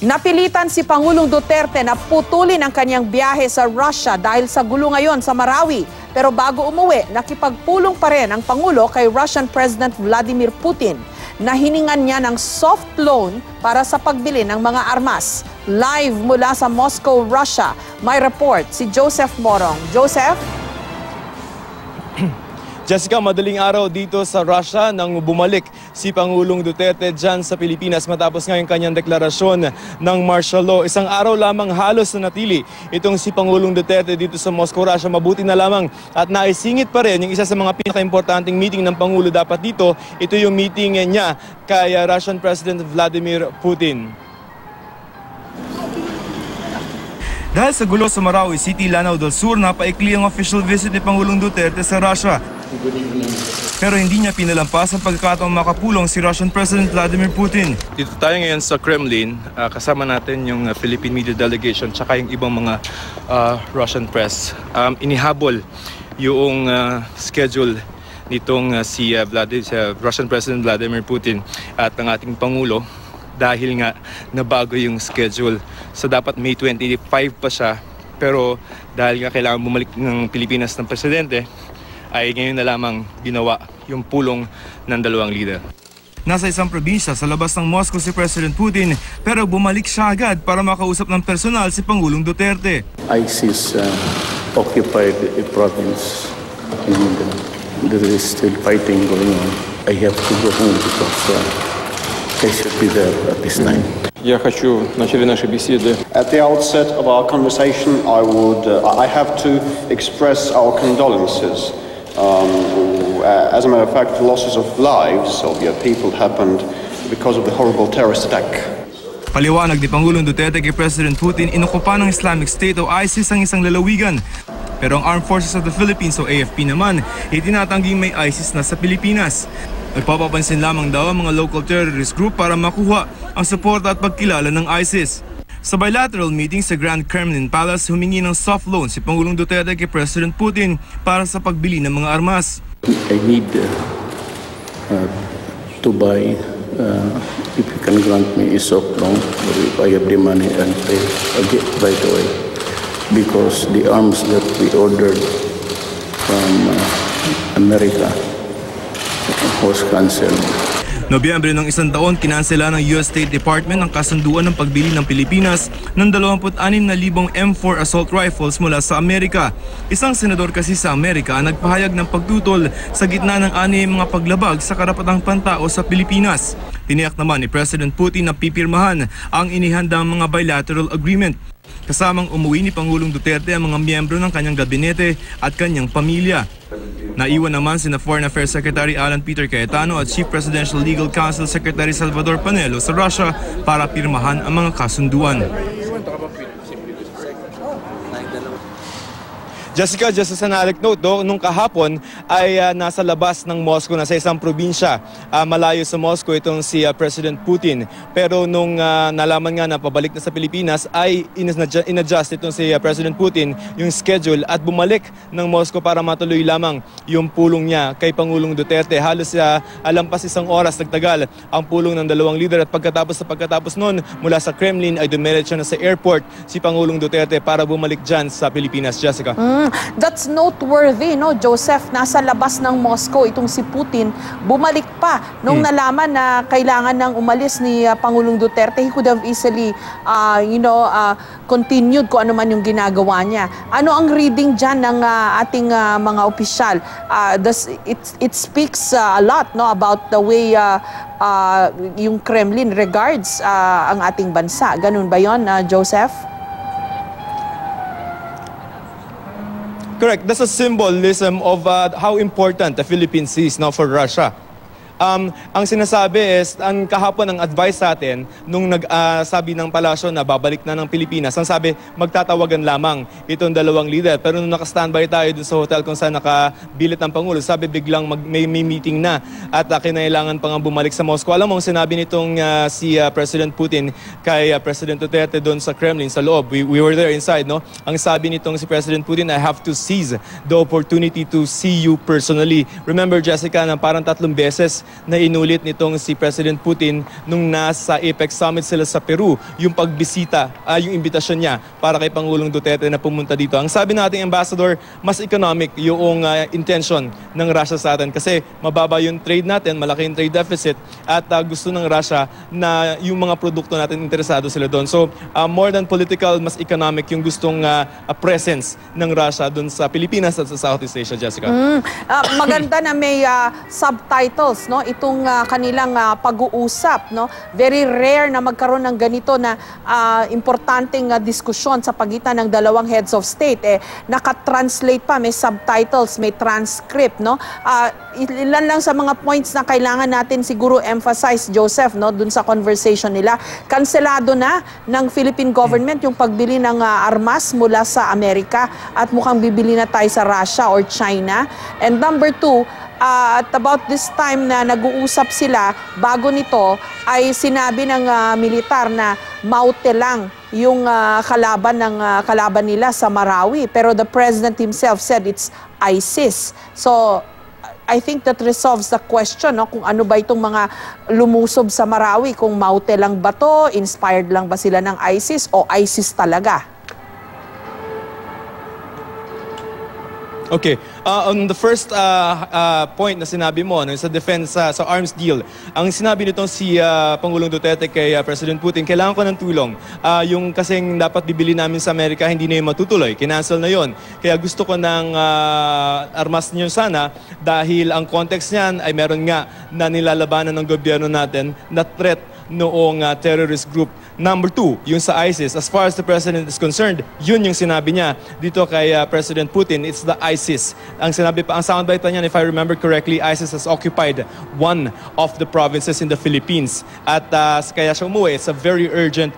Napilitan si Pangulong Duterte na putulin ang kanyang biyahe sa Russia dahil sa gulo ngayon sa Marawi. Pero bago umuwi, nakipagpulong pa rin ang Pangulo kay Russian President Vladimir Putin na hiningan niya ng soft loan para sa pagbili ng mga armas. Live mula sa Moscow, Russia, may report si Joseph Morong. Joseph? Jessica, madaling araw dito sa Russia nang bumalik si Pangulong Duterte dyan sa Pilipinas matapos ngayong kanyang deklarasyon ng martial law. Isang araw lamang halos na natili itong si Pangulong Duterte dito sa Moscow, Russia. Mabuti na lamang at naisingit pa rin yung isa sa mga pinaka-importanting meeting ng Pangulo dapat dito. Ito yung meeting niya kay Russian President Vladimir Putin. Dahil sa gulo sa Marawi City, Lanao del Sur, napaikli ang official visit ni Pangulong Duterte sa Russia. Pero hindi niya pinalampas ang pagkakataong makapulong si Russian President Vladimir Putin. Dito tayo ngayon sa Kremlin, kasama natin yung Philippine Media Delegation tsaka yung ibang mga Russian press. Inihabol yung schedule nitong si Russian President Vladimir Putin at ang ating Pangulo dahil nga nabago yung schedule. So dapat May 25 pa siya, pero dahil nga kailangan bumalik ng Pilipinas ng Presidente, ay ngayon na lamang ginawa yung pulong ng dalawang leader. Nasa isang probinsya sa labas ng Moscow si President Putin, pero bumalik siya agad para makausap ng personal si Pangulong Duterte. ISIS occupied a province and there is still fighting going on. I have to go home because I should be there at this time. Я хочу в начале нашей беседы. At the outset of our conversation, I have to express our condolences. As a matter of fact, the losses of lives of your people happened because of the horrible terrorist attack. Paliwanag ni Pangulong Duterte kay President Putin, inukupa ng Islamic State o ISIS ang isang lalawigan. Pero ang Armed Forces of the Philippines o AFP naman, itinatanging may ISIS na sa Pilipinas. Nagpapapansin lamang daw ang mga local terrorist group para makuha ang suporta at pagkilala ng ISIS. Sa bilateral meeting sa Grand Kremlin Palace, humingi ng soft loan si Pangulong Duterte kay President Putin para sa pagbili ng mga armas. I need to buy, if you can grant me a soft loan, or if I have the money, I'll pay right away. Because the arms that we ordered from America was cancelled. Nobyembre ng isang taon, kinansela ng US State Department ang kasunduan ng pagbili ng Pilipinas ng 26,000 M4 assault rifles mula sa Amerika. Isang senador kasi sa Amerika ang nagpahayag ng pagtutol sa gitna ng mga paglabag sa karapatang pantao sa Pilipinas. Tiniyak naman ni President Putin na pipirmahan ang inihandang mga bilateral agreement. Kasamang umuwi ni Pangulong Duterte ang mga miyembro ng kanyang gabinete at kanyang pamilya. Naiwan naman sina Foreign Affairs Secretary Alan Peter Cayetano at Chief Presidential Legal Counsel Secretary Salvador Panelo sa Russia para pirmahan ang mga kasunduan. Jessica, just as an anecdote, nung kahapon ay nasa labas ng Moscow, nasa isang probinsya, malayo sa Moscow itong si President Putin. Pero nung nalaman nga na pabalik na sa Pilipinas, ay inadjust itong si President Putin yung schedule at bumalik ng Moscow para matuloy lamang yung pulong niya kay Pangulong Duterte. Halos alampas isang oras nagtagal ang pulong ng dalawang leader at pagkatapos nun, mula sa Kremlin ay dumiretso na sa airport si Pangulong Duterte para bumalik dyan sa Pilipinas. Jessica? That's noteworthy, no, Joseph? Nasa labas ng Moscow itong si Putin, bumalik pa nung nalaman na kailangan nang umalis ni Pangulong Duterte. He could have easily, continued kung ano man yung ginagawa niya. Ano ang reading dyan ng ating mga opisyal? It speaks a lot, no, about the way yung Kremlin regards ang ating bansa. Ganun ba yon, Joseph? Correct. That's a symbolism of how important the Philippines is now for Russia. Ang sinasabi is, ang kahapon ang advice sa atin, nung nagsabi ng palasyo na babalik na ng Pilipinas, ang sabi, magtatawagan lamang itong dalawang leader. Pero nung naka-standby tayo dun sa hotel kung saan nakabilit ang Pangulo, sabi biglang may meeting na at kinailangan pa nga bumalik sa Moscow. Alam mo, ang sinabi nitong si President Putin kay President Duterte doon sa Kremlin, sa loob. We were there inside, no? Ang sabi nitong si President Putin, I have to seize the opportunity to see you personally. Remember, Jessica, na parang 3 beses na inulit nitong si President Putin nung nasa APEC Summit sila sa Peru, yung pagbisita, yung imbitasyon niya para kay Pangulong Duterte na pumunta dito. Ang sabi nating ambassador, mas economic yung intention ng Russia sa atin kasi mababa yung trade natin, malaki yung trade deficit at gusto ng Russia na yung mga produkto natin interesado sila doon. So more than political, mas economic yung gustong presence ng Russia doon sa Pilipinas at sa Southeast Asia, Jessica. Maganda na may subtitles, no? Itong kanilang pag-uusap, no? Very rare na magkaroon ng ganito na importanteng diskusyon sa pagitan ng dalawang heads of state. Naka-translate pa, may subtitles, may transcript, no? Ilan lang sa mga points na kailangan natin siguro emphasize, Joseph, no? Dun sa conversation nila. Kanselado na ng Philippine government yung pagbili ng armas mula sa Amerika at mukhang bibili na tayo sa Russia or China. And number two, at about this time na nag-uusap sila, bago nito ay sinabi ng militar na maute lang yung kalaban nila sa Marawi. Pero the president himself said it's ISIS. So I think that resolves the question, no? Kung ano ba itong mga lumusob sa Marawi, kung maute lang ba to, inspired lang ba sila ng ISIS o ISIS talaga? Okay. On the first point na sinabi mo, no, sa defense, sa arms deal, ang sinabi nitong si Pangulong Duterte kay President Putin, kailangan ko ng tulong. Yung kasing dapat bibili namin sa Amerika, hindi na yung matutuloy. Kinancel na yon. Kaya gusto ko ng armas niyo sana dahil ang context niyan ay meron nga na nilalabanan ng gobyerno natin na threat noong terrorist group. Number two, yung sa ISIS. As far as the President is concerned, yun yung sinabi niya dito kay President Putin. It's the ISIS. Ang sinabi pa, ang soundbite pa niyan, if I remember correctly, ISIS has occupied one of the provinces in the Philippines. At kaya siya umuwi. It's a very urgent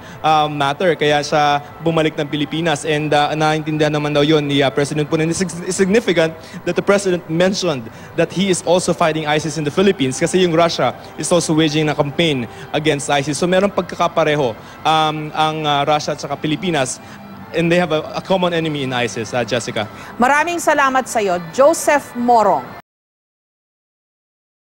matter. Kaya siya bumalik ng Pilipinas. And naintindihan naman daw yun ni President Putin. It's significant that the President mentioned that he is also fighting ISIS in the Philippines kasi yung Russia is also waging a campaign against ISIS. So meron pagkakapareho ang Russia at saka Pilipinas, and they have a common enemy in ISIS, Jessica. Maraming salamat sa iyo, Joseph Morong.